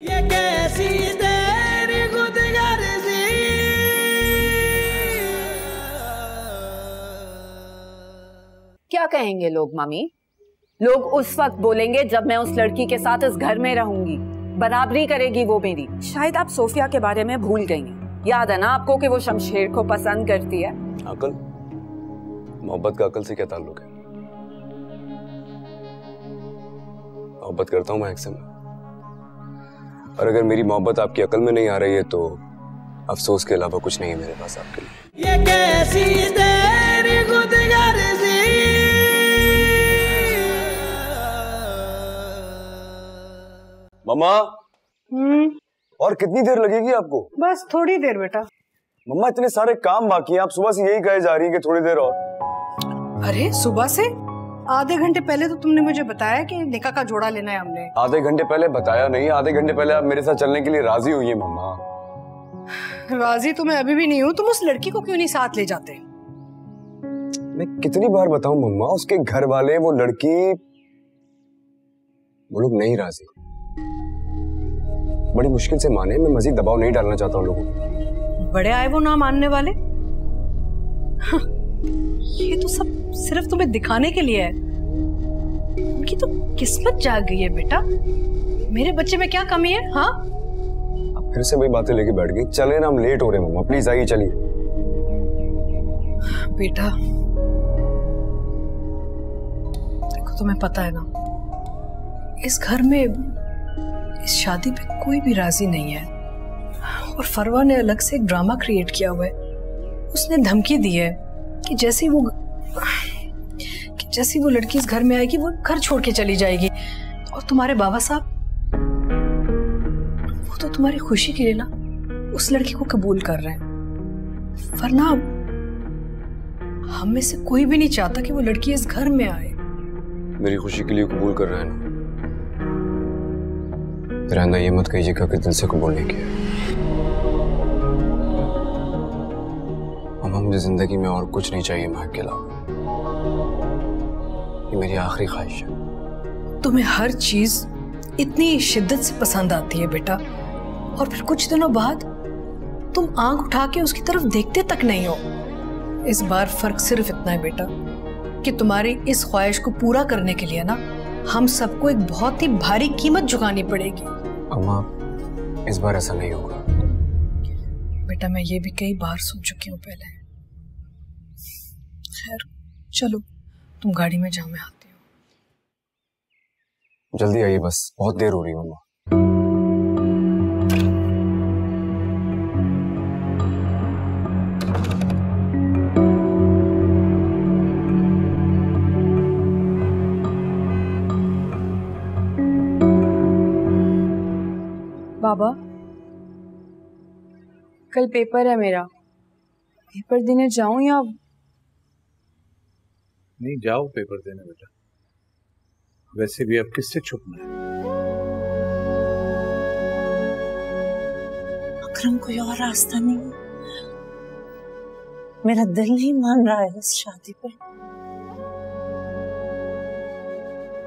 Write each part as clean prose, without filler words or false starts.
ये कैसी तेरी खुदगर्जी। क्या कहेंगे लोग मामी? लोग उस वक्त बोलेंगे जब मैं उस लड़की के साथ इस घर में रहूंगी, बराबरी करेगी वो मेरी। शायद आप सोफिया के बारे में भूल गई हैं। याद है ना आपको कि वो शमशेर को पसंद करती है? अकल, मोहब्बत का अकल से क्या ताल्लुक है? मोहब्बत करता हूं मैं एक से, और अगर मेरी मोहब्बत आपकी अकल में नहीं आ रही है तो अफसोस के अलावा कुछ नहीं है मेरे पास आपके लिए। ये कैसी तेरी खुदगर्जी। मम्मा। और कितनी देर लगेगी आपको? बस थोड़ी देर बेटा। मम्मा इतने सारे काम बाकी हैं, आप सुबह से यही कहे जा रही हैं कि थोड़ी देर और। अरे सुबह से? आधे घंटे पहले तो तुमने मुझे बताया कि निकाह का जोड़ा लेना है हमने। आधे घंटे पहले बताया नहीं, आधे घंटे पहले आप मेरे साथ चलने के लिए राजी हुई हैं मम्मा। राजी तो मैं अभी भी नहीं हूँ। तुम उस लड़की को क्यों नहीं साथ ले जाते? मैं कितनी बार बताऊं मम्मा, उसके घर वाले, वो लड़की, वो लोग नहीं राजी। बड़ी मुश्किल से माने, मैं मजीद दबाव नहीं डालना चाहता हूँ लोगों को। बड़े आए वो ना मानने वाले। हाँ, ये तो सब सिर्फ तुम्हें दिखाने के लिए है। उनकी तो किस्मत जाग गई है बेटा। मेरे बच्चे में क्या कमी है? हाँ, अब फिर से वही बातें लेके बैठ गई। चले ना, हम लेट हो रहे हैं मम्मा, प्लीज आइए, चलिए। बेटा देखो, तुम्हें पता है ना, इस घर में इस शादी पे कोई भी राजी नहीं है। और फरवा ने अलग से एक ड्रामा क्रिएट किया हुआ है। उसने धमकी दी है कि जैसे वो लड़की इस घर में आएगी वो घर छोड़ के चली जाएगी। और तुम्हारे बाबा साहब, वो तो तुम्हारी खुशी के लिए ना उस लड़की को कबूल कर रहे हैं। वरना हम में से कोई भी नहीं चाहता कि वो लड़की इस घर में आए। मेरी खुशी के लिए कबूल कर रहे हैं ना? फिर आइंदा ये मत कहिएगा कि दिल से कबूल नहीं किया। मुझे जिंदगी में और कुछ नहीं चाहिए महक के अलावा। ये मेरी आखिरी ख्वाहिश है। तुम्हें हर चीज इतनी शिद्दत से पसंद आती है बेटा, और फिर कुछ दिनों बाद तुम आंख उठा के उसकी तरफ देखते तक नहीं हो। इस बार फर्क सिर्फ इतना है बेटा कि तुम्हारी इस ख्वाहिश को पूरा करने के लिए ना हम सबको एक बहुत ही भारी कीमत चुकानी पड़ेगी। अम्मा, इस बार ऐसा नहीं होगा। बेटा मैं ये भी कई बार सुन चुकी हूँ पहले। खैर चलो, तुम गाड़ी में जाओ, मैं आती हूँ। जल्दी आइए, बस बहुत देर हो रही है मम्मा। बाबा, कल पेपर है मेरा। पेपर देने जाऊं या नहीं? जाओ पेपर देने बेटा। वैसे भी अब किससे छुपना है? अकरम, कोई और रास्ता नहीं है। मेरा दिल नहीं मान रहा है इस शादी पे।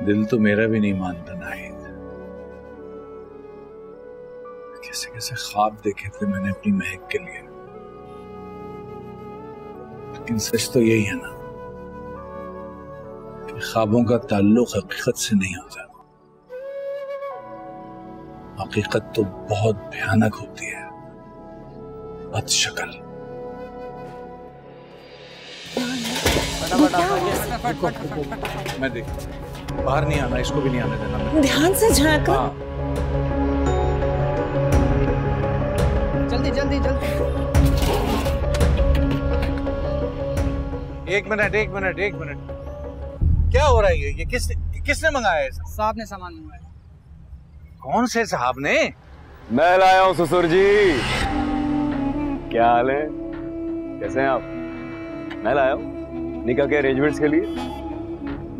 दिल तो मेरा भी नहीं मानता नाहिद। कैसे कैसे ख्वाब देखे थे मैंने अपनी महक के लिए, लेकिन सच तो यही है ना कि ख्वाबों का ताल्लुक हकीकत से नहीं होता। हकीकत तो बहुत भयानक होती है, बदशक्ल। मैं देख, बाहर नहीं आना, इसको भी नहीं आने देना। ध्यान से झांको। जल्दी जल्दी जल्दी। एक मिनट। क्या हो रहा है ये किसने मंगाया है? साहब ने सामान मंगाया। कौन से साहब ने? मैं लाया हूं ससुर जी। क्या हाल है, कैसे हैं आप? मैं लाया हूं निकाह के अरेंजमेंट्स के लिए।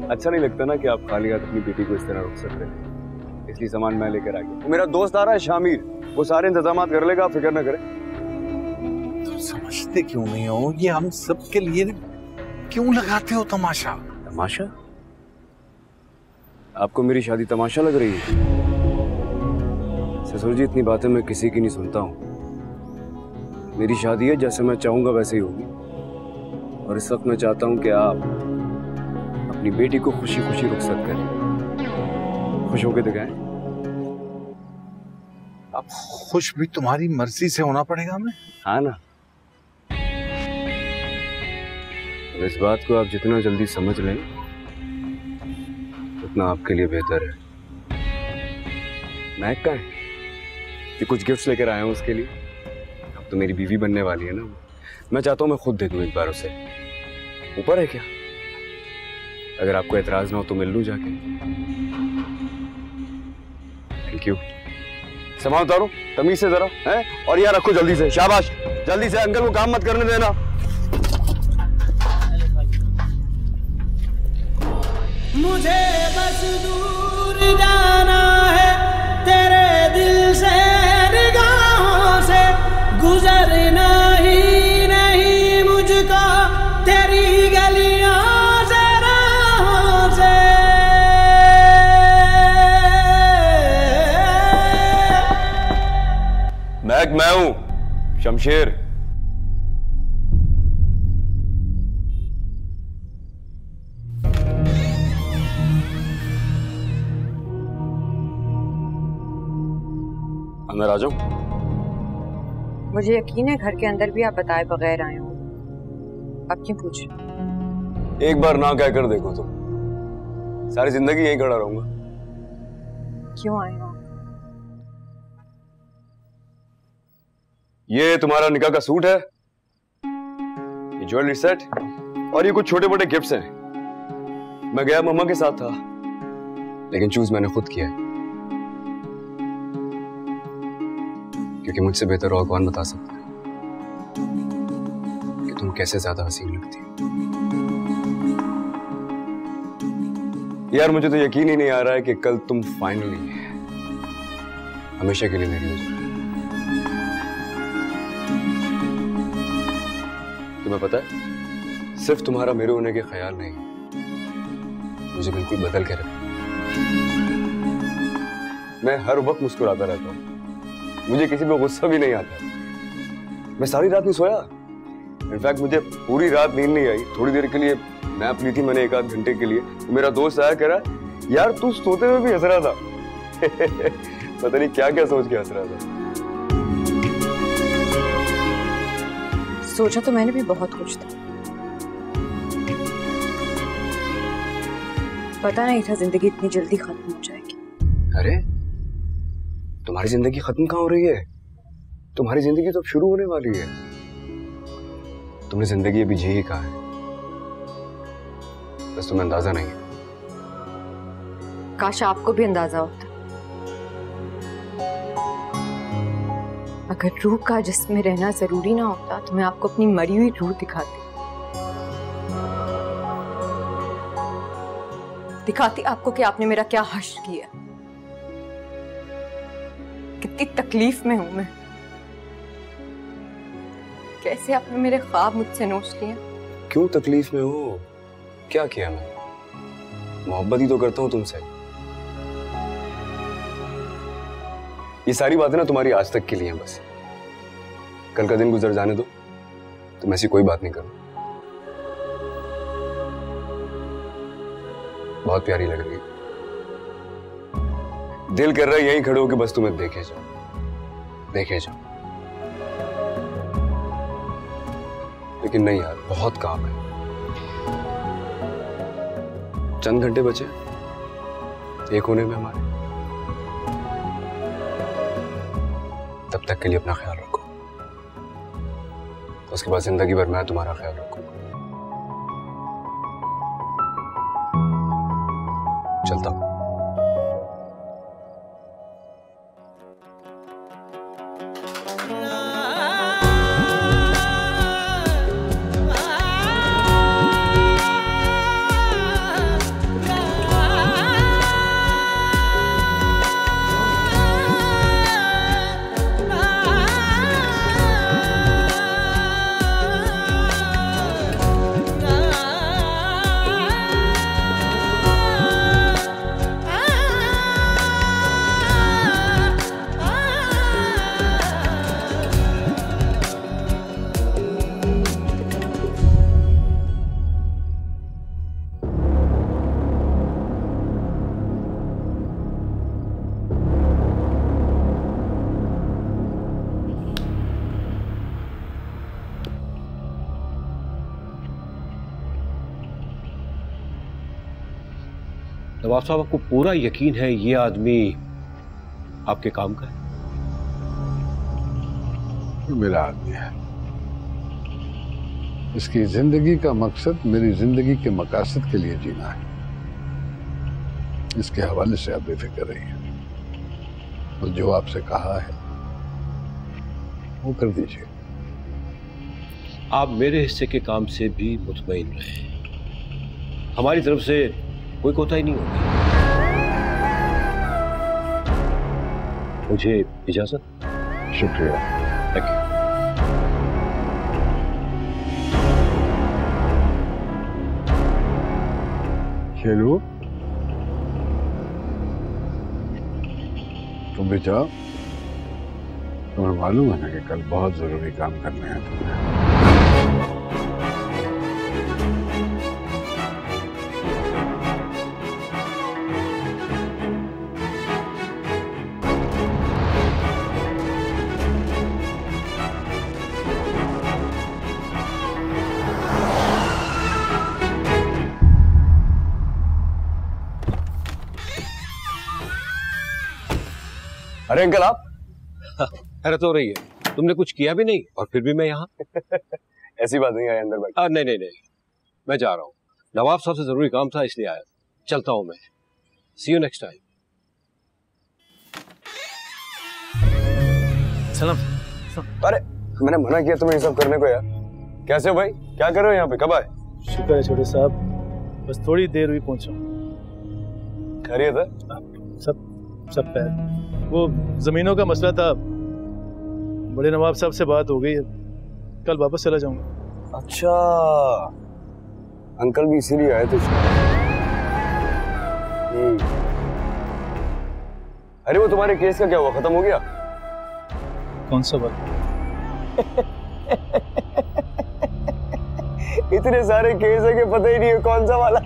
अच्छा नहीं लगता ना कि आप खाली हाथ अपनी बेटी को इस तरह रोक सकते हैं, इसलिए सामान मैं लेकर आ गया। मेरा दोस्त आ रहा है शामिर, वो सारे इंतजाम कर लेगा, आप फिक्र ना करें। तुम समझते क्यों नहीं हो? ये हम सब के लिए क्यों लगाते हो तमाशा? तमाशा? आपको मेरी शादी तमाशा लग रही है? ससुर जी, इतनी बातें मैं किसी की नहीं सुनता हूँ। मेरी शादी है, जैसे मैं चाहूंगा वैसे ही होगी। और इस वक्त मैं चाहता हूँ कि आप अपनी बेटी को खुशी खुशी रुखसत करें, खुश होकर दिखाएं। अब खुश भी तुम्हारी मर्जी से होना पड़ेगा हमें। हाँ ना, इस बात को आप जितना जल्दी समझ लें उतना आपके लिए बेहतर है। महक का है कि कुछ गिफ्ट्स लेकर आया हूँ उसके लिए। अब तो मेरी बीवी बनने वाली है ना, मैं चाहता हूँ मैं खुद दे दूँ एक बार उसे। ऊपर है क्या? अगर आपको एतराज ना हो तो मिल लूँ जाके। Thank you. सामान उतारो तमीज से जरा, है? और यार रखो जल्दी से, शाबाश, जल्दी से। अंकल को काम मत करने देना। मुझे बस दूर जाना है तेरे दिल से, निगाहों से गुजरना ही नहीं मुझको तेरी गलियों से, राहों से। मैं हूं शमशेर। अंदर आ जाओ। मुझे यकीन है घर के अंदर भी आप बताए बगैर आए हो। अब क्यों पूछ? एक बार ना कहकर देखो तो सारी जिंदगी यहीं खड़ा रहूंगा। क्यों आए हो? ये तुम्हारा निकाह का सूट है, ये ज्वेलरी सेट और ये कुछ छोटे मोटे गिफ्ट्स हैं। मैं गया मम्मा के साथ था, लेकिन चूज मैंने खुद किया है, क्योंकि मुझसे बेहतर और कौन बता सकता है कि तुम कैसे ज्यादा हसीन लगती हो। यार मुझे तो यकीन ही नहीं आ रहा है कि कल तुम फाइनली हमेशा के लिए मेरी हो जाओ। तुम्हें पता है, सिर्फ तुम्हारा मेरे होने के ख्याल नहीं, मुझे बिल्कुल बदल के रखा। मैं हर वक्त मुस्कुराता रहता हूँ, मुझे किसी पे गुस्सा भी नहीं आता। मैं सारी रात नहीं सोया, इनफैक्ट मुझे पूरी रात नींद नहीं आई। थोड़ी देर के लिए नैप ली थी मैंने, 1 आध घंटे के लिए। तो मेरा दोस्त आया, कह रहा यार तू सोते हुए भी हंस रहा था। पता नहीं क्या क्या सोच के हंस रहा था। सोचा तो मैंने भी बहुत कुछ था, पता नहीं था जिंदगी इतनी जल्दी खत्म हो जाएगी। अरे तुम्हारी जिंदगी खत्म कहाँ हो रही है? तुम्हारी जिंदगी तो अब शुरू होने वाली है। तुमने जिंदगी अभी जी ही कहा है, बस तुम्हें अंदाजा नहीं है। काश आपको भी अंदाजा होता। अगर रूह का जिस्म में रहना जरूरी ना होता तो मैं आपको अपनी मरी हुई रूह दिखाती आपको कि आपने मेरा क्या हश्र किया, कितनी तकलीफ में हूं मैं, कैसे आपने मेरे ख्वाब मुझसे नोच लिए। क्यों तकलीफ में हो? क्या किया मैं? मोहब्बत ही तो करता हूं तुमसे। ये सारी बातें ना तुम्हारी आज तक के लिए हैं बस। कल का दिन गुजर जाने दो, तुम ऐसी कोई बात नहीं करो। बहुत प्यारी लग रही है, दिल कर रहा है यहीं खड़े होकर बस तुम्हें देखे जाओ, देखे जाओ। लेकिन नहीं यार, बहुत काम है। चंद घंटे बचे एक होने में हमारे, तब तक के लिए अपना ख्याल रखो। उसके बाद जिंदगी भर मैं तुम्हारा ख्याल रखूंगा। चलता हूं। नवाब साहब, आपको पूरा यकीन है ये आदमी आपके काम का है? मेरा आदमी है। इसकी जिंदगी का मकसद मेरी जिंदगी के मकासद के लिए जीना है। इसके हवाले से आप बेफिक्र रहिए और जो आपसे कहा है वो कर दीजिए। आप मेरे हिस्से के काम से भी मुतमईन रहे, हमारी तरफ से कोई कोताही नहीं होगी। मुझे इजाजत। शुक्रिया। Thank you. शेरू, तुम भी जाओ। तुम्हें मालूम है ना कि कल बहुत जरूरी काम करने हैं तुम्हें। अरे अंकल, आप हैरत हो रही है, तुमने कुछ किया भी नहीं और फिर भी मैं यहाँ। ऐसी बात नहीं, आए अंदर बैठ। नहीं नहीं नहीं, मैं जा रहा हूँ। नवाब साहब से जरूरी काम था इसलिए आया। चलता हूँ मैं। सी यू नेक्स्ट टाइम। सलाम। अरे मैंने मना किया तुम्हें ये सब करने को यार। कैसे हो भाई, क्या कर रहे हो यहाँ पे, कब आए? शुक्र है छोटे साहब, बस थोड़ी देर हुई पहुंचा। खैरियत है? सब पैर। वो जमीनों का मसला था, बड़े नवाब साहब से बात हो गई है, कल वापस चला जाऊंगा। अच्छा, अंकल भी इसीलिए आए थे। अरे वो तुम्हारे केस का क्या हुआ, खत्म हो गया? कौन सा बात? इतने सारे केस है कि पता ही नहीं है कौन सा वाला।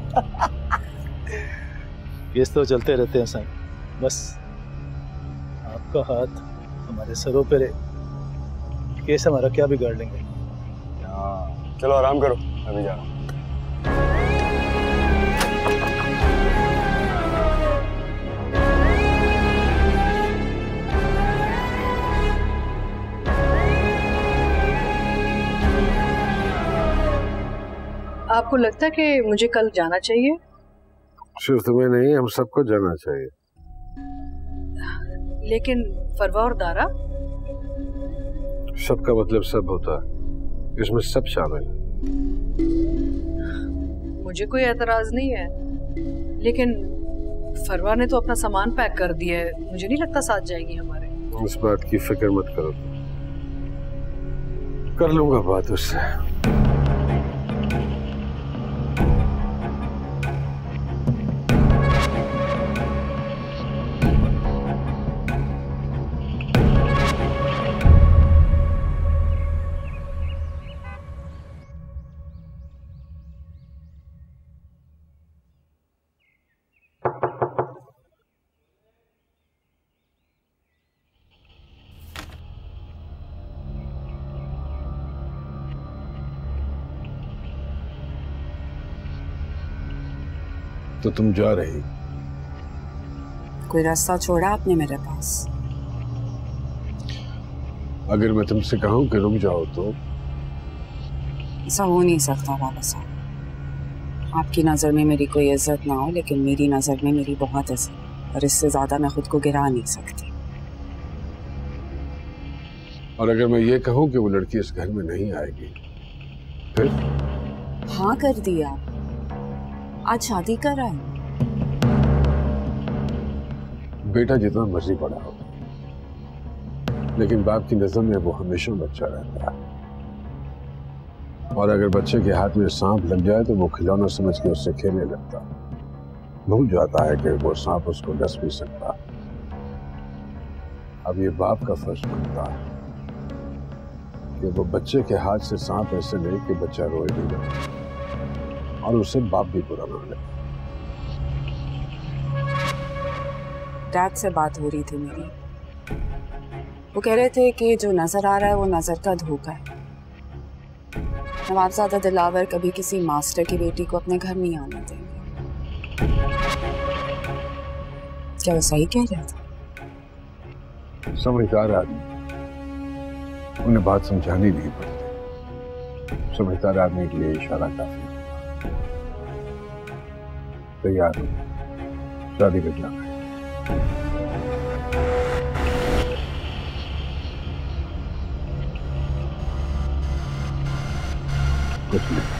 केस तो चलते रहते हैं साईं, बस आपका हाथ हमारे सरों पे रहे, केस हमारा क्या बिगाड़ लेंगे। चलो आराम करो, अभी जा रहा हूँ। आपको लगता है कि मुझे कल जाना चाहिए? सिर्फ तुम्हें नहीं, हम सबको जाना चाहिए। लेकिन फरवा और दारा? सबका मतलब सब होता है, इसमें सब शामिल है। मुझे कोई एतराज नहीं है, लेकिन फरवा ने तो अपना सामान पैक कर दिया है, मुझे नहीं लगता साथ जाएगी हमारे। इस बात की फिक्र मत करो, कर लूंगा बात उससे। तो तुम जा रही? कोई रास्ता छोड़ा आपने मेरे पास? अगर मैं तुमसे कहूं कि रुक जाओ तो? ऐसा हो नहीं सकता बाबा साहब। आपकी नज़र में मेरी कोई इज्जत ना हो, लेकिन मेरी नज़र में मेरी बहुत इज्जत, और इससे ज्यादा मैं खुद को गिरा नहीं सकती। और अगर मैं ये कहूं कि वो लड़की इस घर में नहीं आएगी फिर? हाँ कर दिया, आज शादी कर रहा है। बेटा जितना मर्जी बड़ा हो, लेकिन बाप की नजर में वो हमेशा बच्चा रहता है, और अगर बच्चे के हाथ में सांप लग जाए तो वो खिलौना समझ के उससे खेलने लगता, भूल जाता है कि वो सांप उसको डस भी सकता। अब ये बाप का फर्ज बनता है कि वो बच्चे के हाथ से सांप ऐसे ले कि बच्चा रोए भी जाए और उससे बाप भी बुरा मान ले। डैड से बात हो रही थी मेरी, वो कह रहे थे कि जो नजर आ रहा है वो नजर का धोखा है। नवाबजादा दिलावर कभी किसी मास्टर की बेटी को अपने घर नहीं आने देंगे। क्या वो सही कह रहा था? समझदार आदमी, उन्हें बात समझानी नहीं पड़ती। समझदार आदमी के लिए इशारा काफी। तैयार हो, शादी कर जाना है। कुछ नहीं।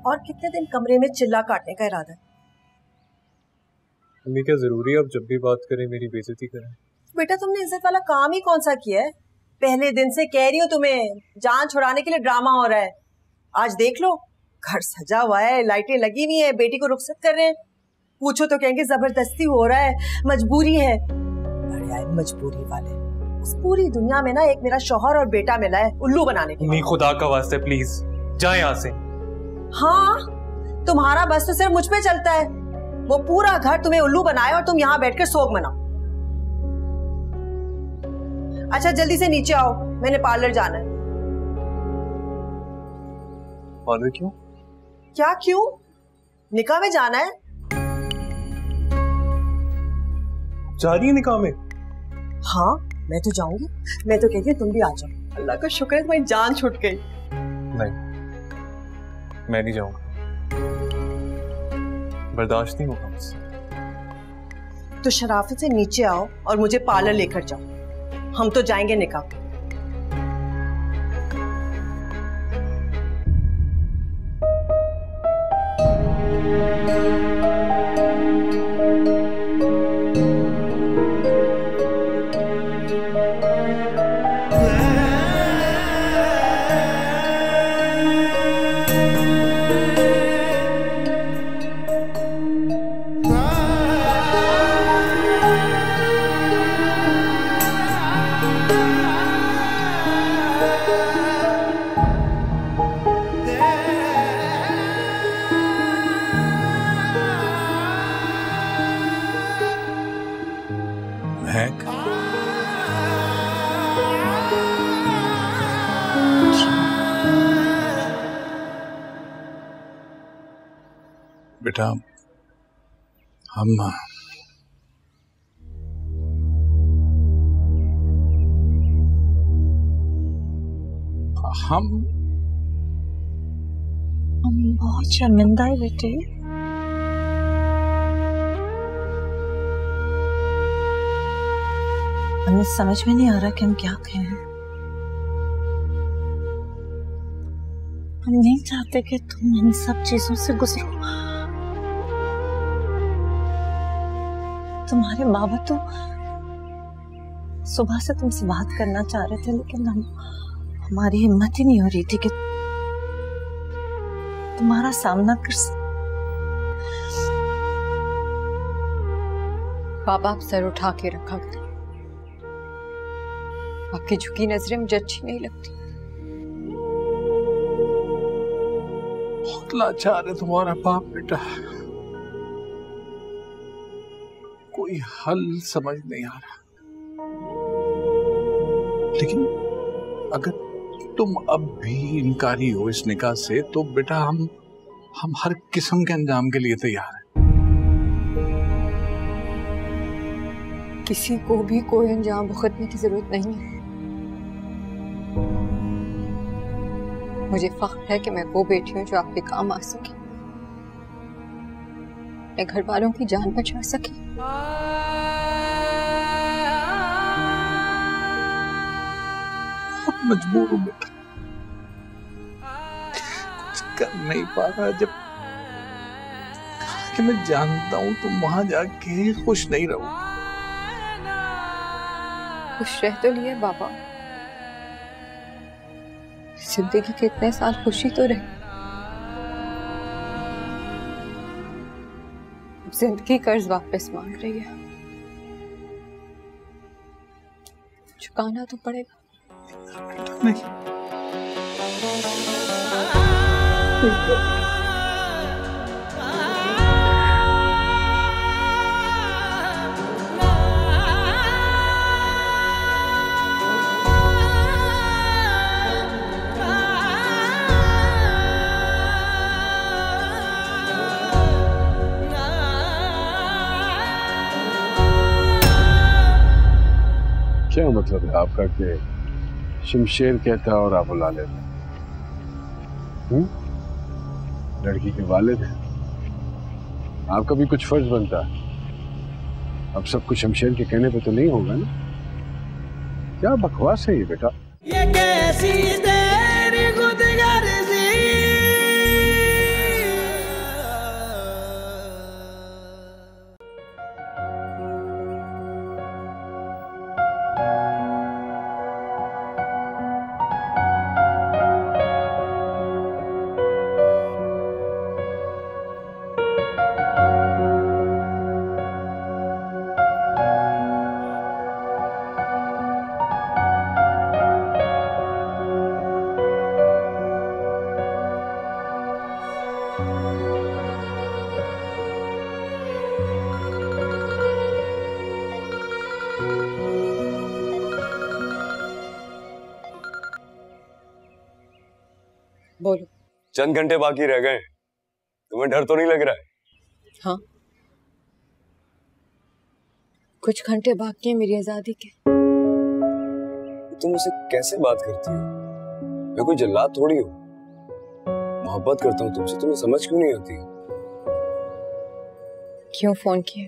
और कितने दिन कमरे में चिल्ला काटने का इरादा है? अम्मी क्या जरूरी है अब जब भी बात करें मेरी बेइज्जती करें? बेटा तुमने इज्जत वाला काम ही कौन सा किया है? पहले दिन से कह रही हूँ तुम्हें, जान छुड़ाने के लिए ड्रामा हो रहा है। आज देख लो, घर सजा हुआ है, लाइटें लगी हुई है, बेटी को रुखसत कर रहे हैं। पूछो तो कहेंगे जबरदस्ती हो रहा है, मजबूरी है। बड़े आए मजबूरी वाले। इस पूरी दुनिया में ना एक मेरा शौहर और बेटा मिला है उल्लू बनाने के लिए। खुदा का वास्ते प्लीज जाए यहाँ से। हाँ, तुम्हारा बस तो सिर्फ मुझ पे चलता है। वो पूरा घर तुम्हें उल्लू बनाए और तुम यहाँ बैठकर सोग मनाओ। अच्छा जल्दी से नीचे आओ, मैंने पार्लर जाना है। पार्लर क्यों? क्या क्यों? निकाह में जाना है। जा रही है निकाह में? हाँ मैं तो जाऊंगी। मैं तो कहती हूँ तुम भी आ जाओ। अल्लाह का शुक्र है तुम्हारी जान छूट गई। नहीं मैं नहीं जाऊंगा, बर्दाश्त नहीं होगा मुझसे। तो शराफत से नीचे आओ और मुझे पार्लर लेकर जाओ, हम तो जाएंगे निकाह। बेटा हम बहुत शर्मिंदा है बेटे। हमें समझ में नहीं आ रहा कि हम क्या कहें। हम नहीं चाहते कि तुम इन सब चीजों से गुजरो। तुम्हारे बाबा तो सुबह से तुमसे बात करना चाह रहे थे, लेकिन हमारी हिम्मत ही नहीं हो रही थी कि तुम्हारा सामना कर बाबा आप सर उठा के रखा करें। आपकी झुकी नजरें मुझे अच्छी नहीं लगती। बहुत लाचार है तुम्हारा बाप बेटा, कोई हल समझ नहीं आ रहा। लेकिन अगर तुम अब भी इनकारी हो इस निकाह से, तो बेटा हम हर किस्म के अंजाम के लिए तैयार हैं। किसी को भी कोई अंजाम भुगतने की जरूरत नहीं है। मुझे फख्र है कि मैं वो बेटी हूँ जो आपके काम आ सके, मैं घर वालों की जान बचा सके। मजबूर हूँ बेटा, कुछ कर नहीं पा रहा। जब कि मैं जानता हूँ तुम वहां जाके खुश नहीं रहो। खुश रह तो लिए बाबा, जिंदगी के इतने साल खुशी तो रहे। जिंदगी कर्ज वापस मांग रही है। चुकाना तो पड़ेगा। क्या मतलब है आपका कि शमशेर कहता और आप बुला लेते? लड़की के वालिद हैं, आपका भी कुछ फर्ज बनता है। अब सब कुछ शमशेर के कहने पे तो नहीं होगा ना? क्या बकवास है ये बेटा? ये कैसी तेरी खुदगर्जी, बोलो। चंद घंटे बाकी रह गए, तुम्हें डर तो नहीं लग रहा है? हाँ, कुछ घंटे बाकी हैं मेरी आजादी के। तुम मुझसे कैसे बात करती हो? मैं कोई जल्लाद थोड़ी हूँ। मोहब्बत करता हूँ तुमसे, तुम्हें समझ क्यों नहीं आती? क्यों फोन किया?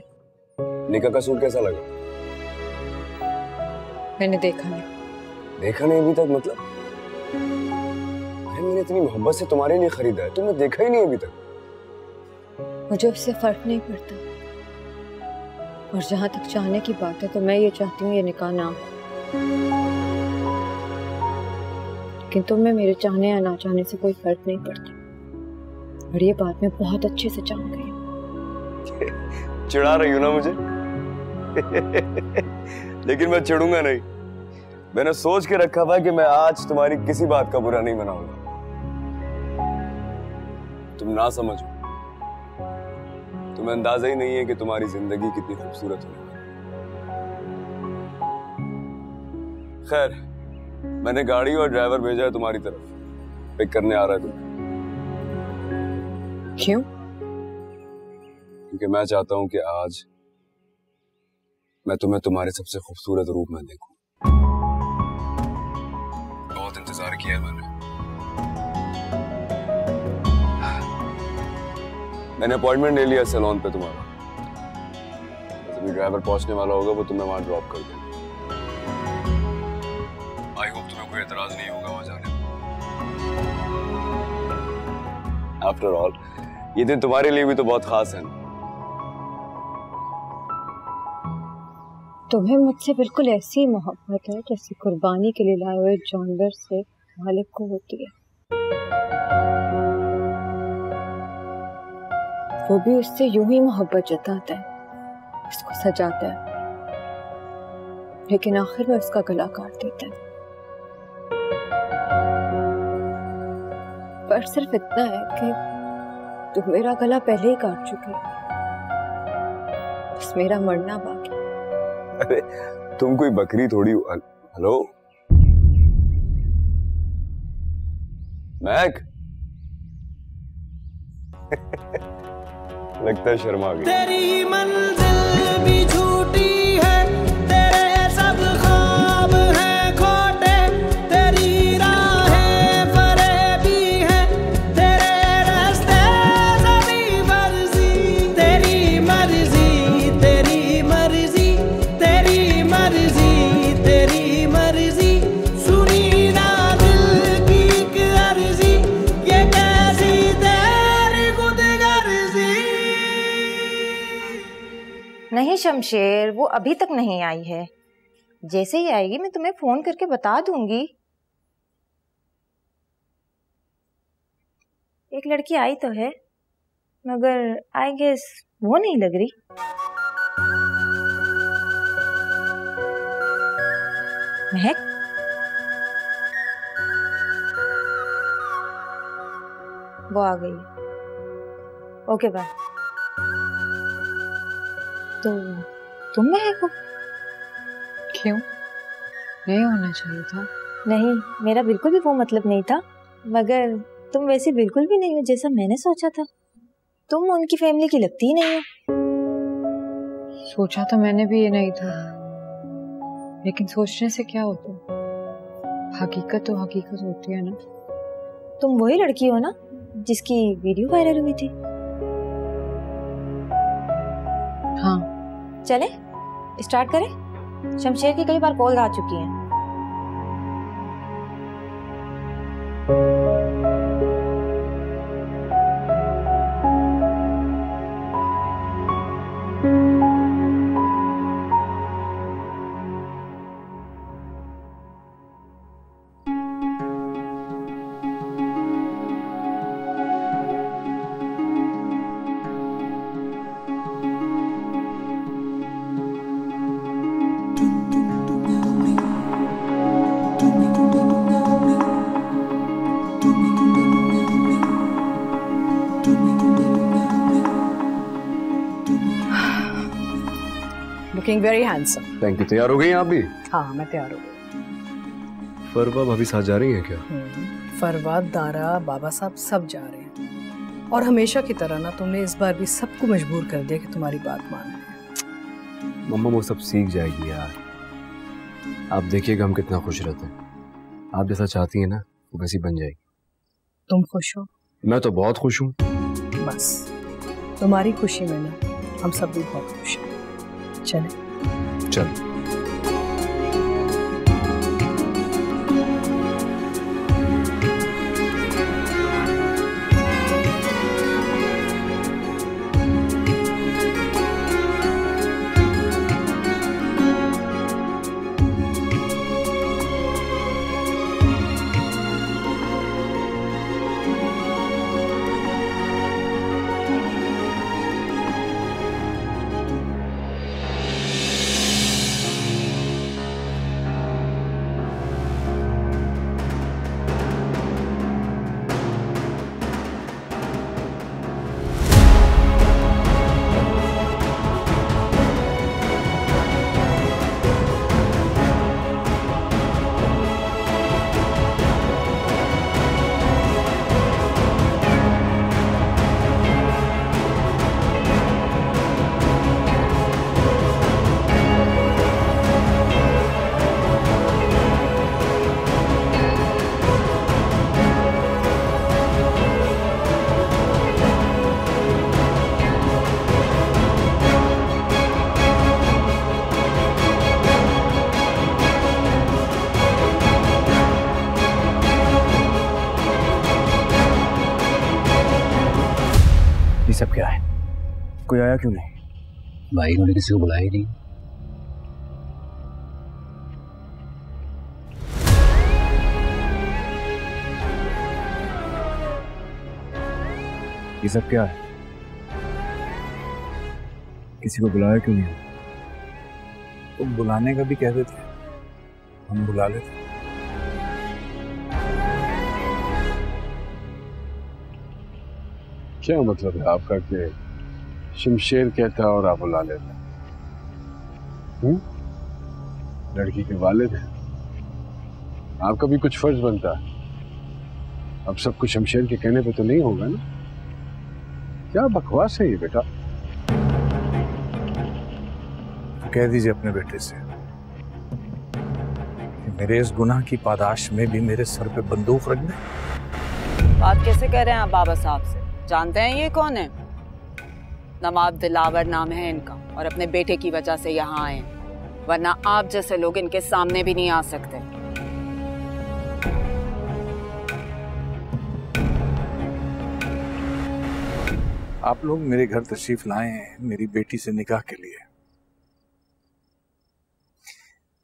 निका का सूट कैसा लगा? मैंने देखा नहीं। देखा नहीं अभी तक मतलब? अरे मैंने इतनी मोहब्बत से तुम्हारे लिए खरीदा है, तुमने देखा ही नहीं अभी तक। मुझे उससे फर्क नहीं पड़ता, और जहां तक चाहने की बात है तो मैं ये चाहती हूँ ये निकाह ना हो। लेकिन तुम्हें मेरे चाहने या ना चाहने से कोई फर्क नहीं पड़ता, और ये बात मैं बहुत अच्छे से जान गई हूँ। चिढ़ा रही हो ना मुझे? लेकिन मैं चिढ़ूंगा नहीं। मैंने सोच के रखा था कि मैं आज तुम्हारी किसी बात का बुरा नहीं मनाऊंगा। तुम ना समझो, तुम्हें अंदाजा ही नहीं है कि तुम्हारी जिंदगी कितनी खूबसूरत होने वाली। खैर, मैंने गाड़ी और ड्राइवर भेजा है तुम्हारी तरफ, पिक करने आ रहा है तुम। क्यों? क्योंकि मैं चाहता हूं कि आज मैं तुम्हें तुम्हारे सबसे खूबसूरत रूप में देखूं। बहुत इंतजार किया है मैंने अपॉइंटमेंट ले लिया सैलून पे तुम्हारा। जब भी ड्राइवर पहुंचने वाला होगा वो तुम्हें वहां ड्रॉप कर देगा। आई होप तुम्हें कोई एतराज नहीं होगा वहां जाने में। आफ्टर ऑल ये दिन तुम्हारे लिए भी तो बहुत खास है। तुम्हें मुझसे बिल्कुल ऐसी मोहब्बत है जैसी कुर्बानी के लिए लाए हुए जानवर से मालिक को होती है। वो भी उससे यूं ही मोहब्बत जताता है, उसको सजाता है, लेकिन आखिर में उसका गला काट देता है। पर सिर्फ इतना है कि तुम मेरा गला पहले ही काट चुके हो, बस मेरा मरना बाकी। अरे तुम कोई बकरी थोड़ी हो। Hello Mac. लगता है शर्मा गई। तेरी मंजिल भी झूठी है, तेरे सब ख्वाब हैं खोटे, तेरी राहें फरेबी हैं, तेरे रास्ते सभी फर्जी। तेरी मर्जी तेरी मर्जी तेरी मर्जी तेरी मर्जी, सुनी ना दिल की एक अर्जी, ये कैसी तेरी खुदगर्जी। नहीं शमशेर, वो अभी तक नहीं आई है। जैसे ही आएगी मैं तुम्हें फोन करके बता दूंगी। एक लड़की आई तो है, मगर आई गेस वो नहीं लग रही। महक, वो आ गई। Okay bye. तो तुम महक हो? क्यों? नहीं होना चाहिए था। नहीं, मेरा बिल्कुल भी वो मतलब नहीं था, मगर तुम वैसे बिल्कुल भी नहीं हो जैसा मैंने सोचा था। तुम उनकी फैमिली की लगती ही नहीं हो। सोचा तो मैंने भी ये नहीं था, लेकिन सोचने से क्या होता? हकीकत तो हकीकत होती है ना। तुम वही लड़की हो ना जिसकी वीडियो वायरल हुई थी? हाँ। चले स्टार्ट करें? शमशेर की कई बार कॉल आ चुकी हैं। Looking very handsome. Thank you. तैयार हो गई आप भी? हाँ, मैं तैयार हो गई। फरवा भाभी साथ जा रही हैं क्या? फरवाद, दारा, बाबा साहब सब जा रहे हैं। और हमेशा की तरह ना तुमने इस बार भी सबको मजबूर कर दिया कि तुम्हारी बात मान ले। मम्मा वो सब सीख जाएगी यार। आप देखिएगा हम कितना खुश रहते हैं। आप जैसा चाहती हैं ना वो वैसी बन जाएगी। तुम खुश हो? मैं तो बहुत खुश हूँ। बस तुम्हारी खुशी में ना हम सब भी बहुत खुश हैं। चले? चल। ये सब क्या है? कोई आया क्यों नहीं? भाई उन्होंने किसी को बुलाया ही नहीं। ये सब क्या है? किसी को बुलाया क्यों नहीं? तुम बुलाने का भी कह देते, हम बुला लेते। क्या मतलब है आपका कि शमशेर कहता और आप बुला लेते? लड़की के वालिद हैं, आपका भी कुछ फर्ज बनता है। अब सब कुछ शमशेर के कहने पे तो नहीं होगा ना? क्या बकवास है ये बेटा? कह दीजिए अपने बेटे से कि मेरे इस गुनाह की पादाश में भी मेरे सर पे बंदूक रख दे। बात कैसे कह रहे हैं आप बाबा साहब से? जानते हैं ये कौन है? नवाब दिलावर नाम है इनका, और अपने बेटे की वजह से यहाँ आए, वरना आप जैसे लोग इनके सामने भी नहीं आ सकते। आप लोग मेरे घर तशरीफ लाए हैं मेरी बेटी से निकाह के लिए।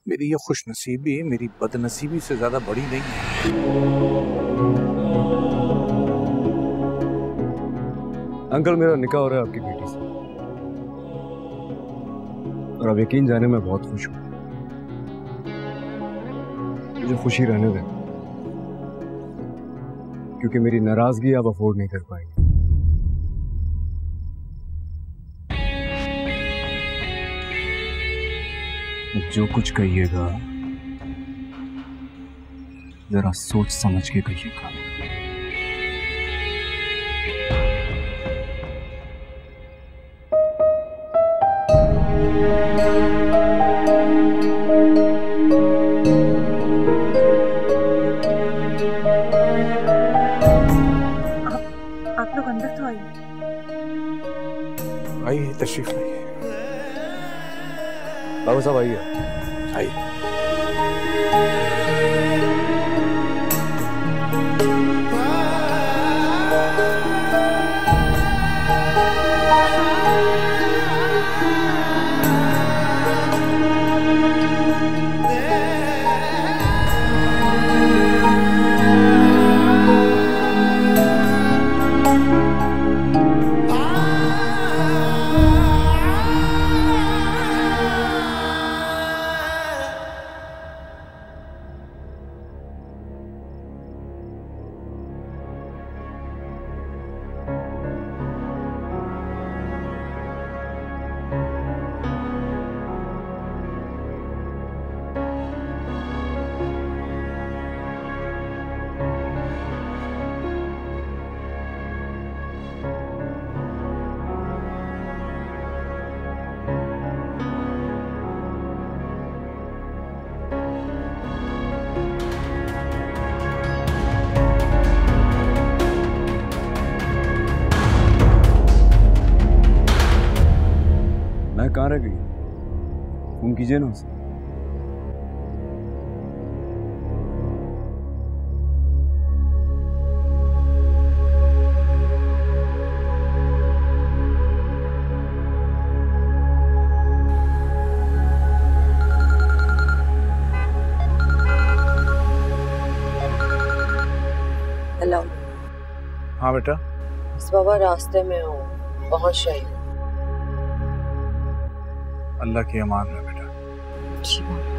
मेरी ये खुशनसीबी मेरी बदनसीबी से ज्यादा बड़ी नहीं है। अंकल मेरा निकाह हो रहा है आपकी बेटी से, और अब यकीन जाने मैं बहुत खुश हूँ। मुझे खुशी रहने दे, क्योंकि मेरी नाराजगी आप अफोर्ड नहीं कर पाएंगे। जो कुछ कहिएगा जरा सोच समझ के कहिएगा। आप लोग अंदर तो आइए। आइए, तशरीफ लाइए। बाबू साहब आइए। आइए। कहाँ रह गई? फोन कीजिए ना उसे। हेलो। हाँ बेटा। बस बाबा रास्ते में हूँ, पहुँच रही हूँ। अल्लाह की अमान है बेटा। जी बाबा।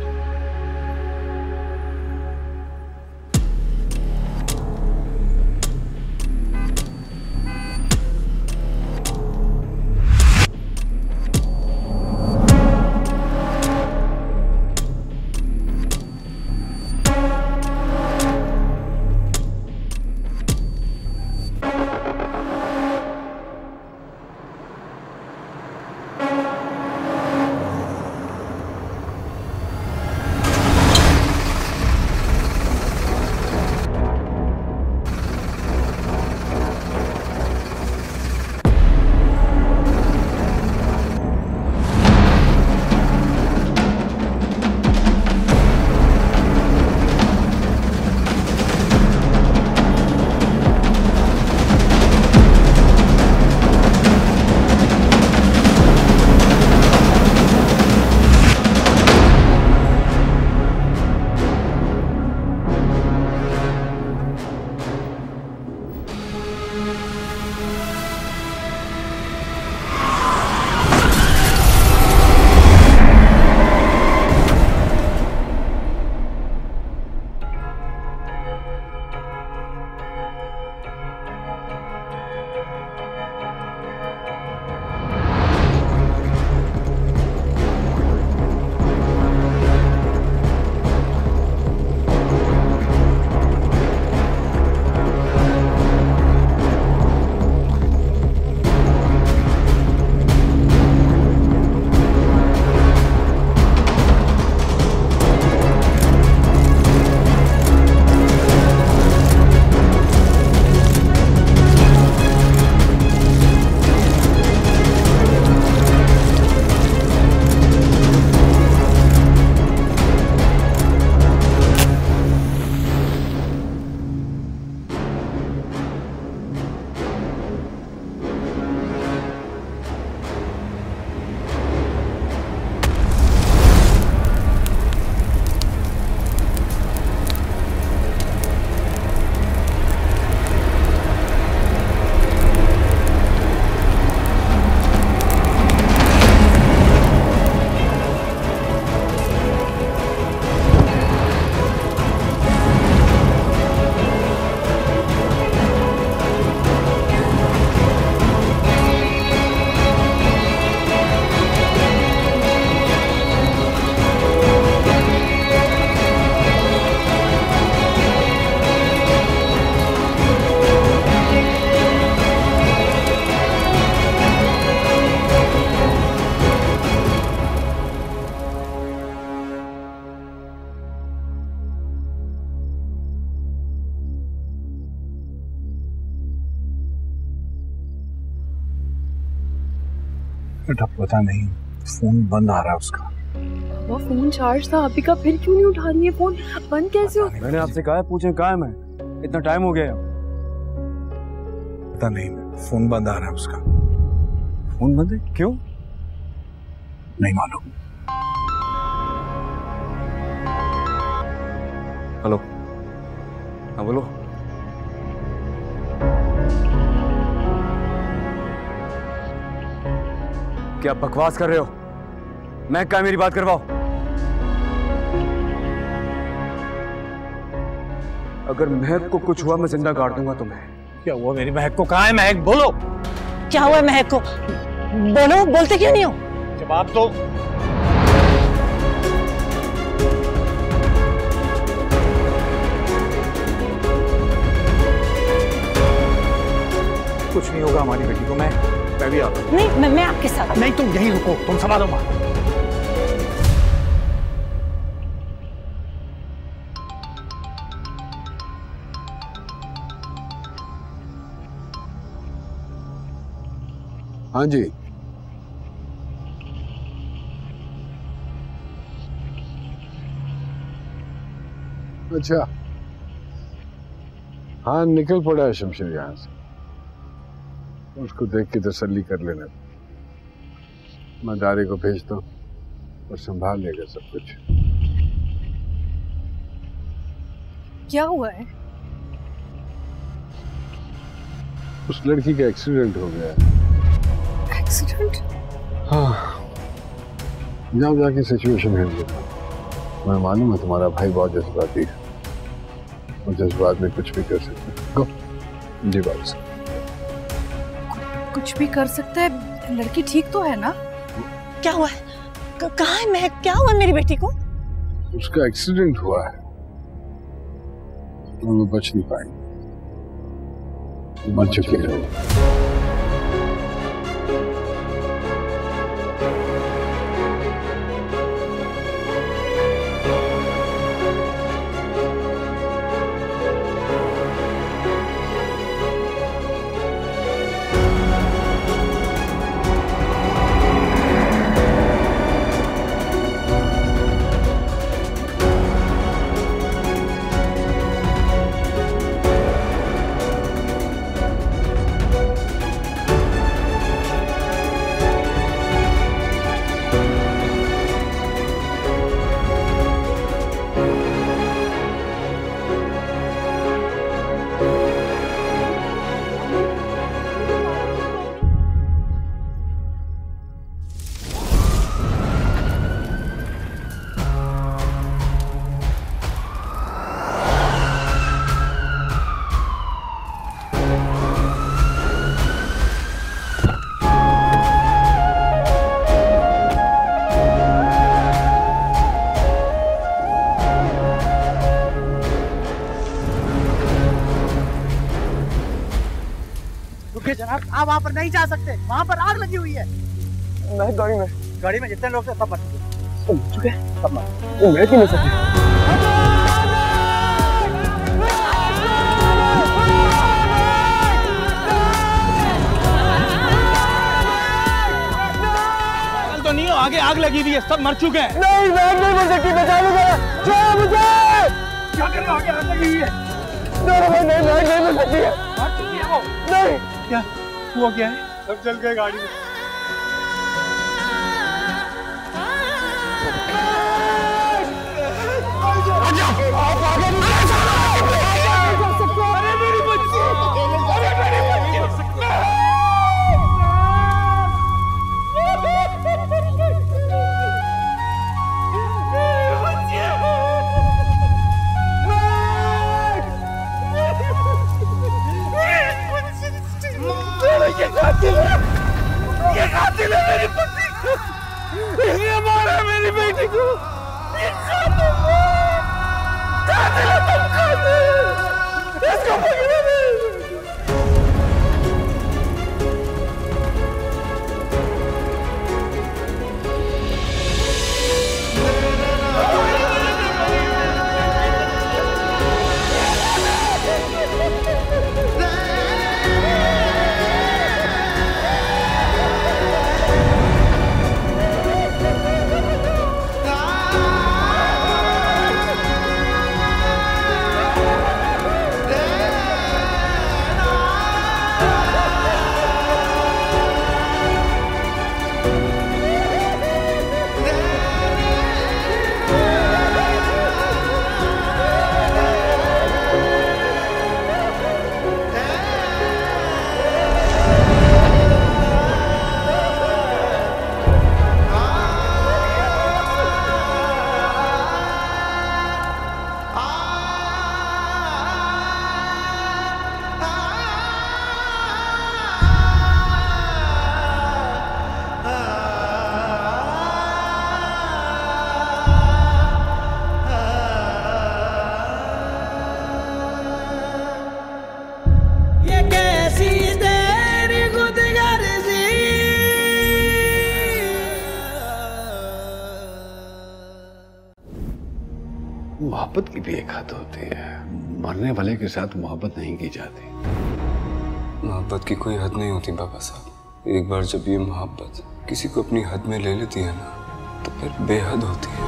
बेटा पता नहीं, फोन बंद आ रहा है उसका। वो फोन चार्ज था, अभी का फिर क्यों नहीं उठा रही है फोन? बंद कैसे हो? मैंने आपसे कहा पूछे कहाँ है मैं, इतना टाइम हो गया। पता नहीं, फोन बंद आ रहा है उसका। फोन बंद है? क्यों? नहीं मालूम। हेलो, हाँ बोलो। क्या बकवास कर रहे हो? मैं क्या, मेरी बात करवाओ। अगर महक को कुछ हुआ मैं जिंदा काट दूंगा तुम्हें। क्या हुआ मेरी महक को? कहाँ है महक? बोलो क्या हुआ महक को? बोलो, बोलते क्यों नहीं हो? जवाब दो। कुछ नहीं होगा हमारी बेटी को। मैं भी आता हूँ। नहीं, मैं आपके साथ। नहीं, तुम यहीं रुको, तुम संभालो माँ। हाँ जी, अच्छा, हाँ निकल पड़ा है शमशेर यहाँ से। उसको देख के तसल्ली कर लेना। मैं दारे को भेजता हूँ और संभाल लेगा सब कुछ। क्या हुआ है? उस लड़की का एक्सीडेंट हो गया है। एक्सीडेंट? हाँ, जाओ जाके सिचुएशन हैंडल करो। मैं मालूम है तुम्हारा भाई बहुत जज्बाती है और जज्बात में कुछ भी कर सकता है। गो जी बाबू साहब। कुछ भी कर सकता है? लड़की ठीक तो है ना? क्या हुआ है? कहाँ है महक? क्या हुआ मेरी बेटी को? उसका एक्सीडेंट हुआ है और वो बच नहीं पाएंगे, मर चुकी है। जनाब, आप वहाँ पर नहीं जा सकते, वहाँ पर आग लगी हुई है। मैं गाड़ी में जितने लोग थे सब मर चुके हैं। सब मर, मैं क्यों नहीं सकती? तो नहीं हो, आगे आग लगी हुई है, सब मर चुके हैं। नहीं, मैं नहीं मर सकती, बचा मुझे, मुझे। क्या कर रहे हो? आगे आग लगी हुई है। नहीं मर सकती है। मर चुकी है वो। नहीं। क्या हुआ? क्या है? सब चल गए गाड़ी में। अरे मेरी बच्ची, अरे मेरी बच्ची। ये कातिल है मेरी पत्नी को, इसने मारा मेरी बेटी को। ये कातिल है, तुम कातिल, इसको पकड़ो। मोहब्बत की भी एक हद होती है। मरने वाले के साथ मोहब्बत नहीं की जाती। मोहब्बत की कोई हद नहीं होती बाबा साहब। एक बार जब ये मोहब्बत किसी को अपनी हद में ले लेती है ना, तो फिर बेहद होती है।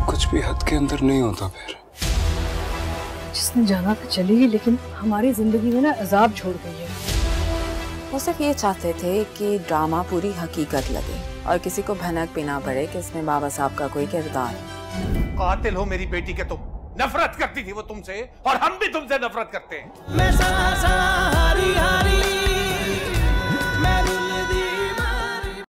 कुछ भी हद के अंदर नहीं होता फिर। जिसने जाना था चली गई, लेकिन हमारी जिंदगी में ना अजाब छोड़ गई है। वो सिर्फ ये चाहते थे कि ड्रामा पूरी हकीकत लगे और किसी को भनक भी ना पड़े कि इसमें बाबा साहब का कोई किरदार है। कातिल हो मेरी बेटी के तुम। नफरत करती थी वो तुमसे और हम भी तुमसे नफरत करते हैं। मैं सा हारी हारी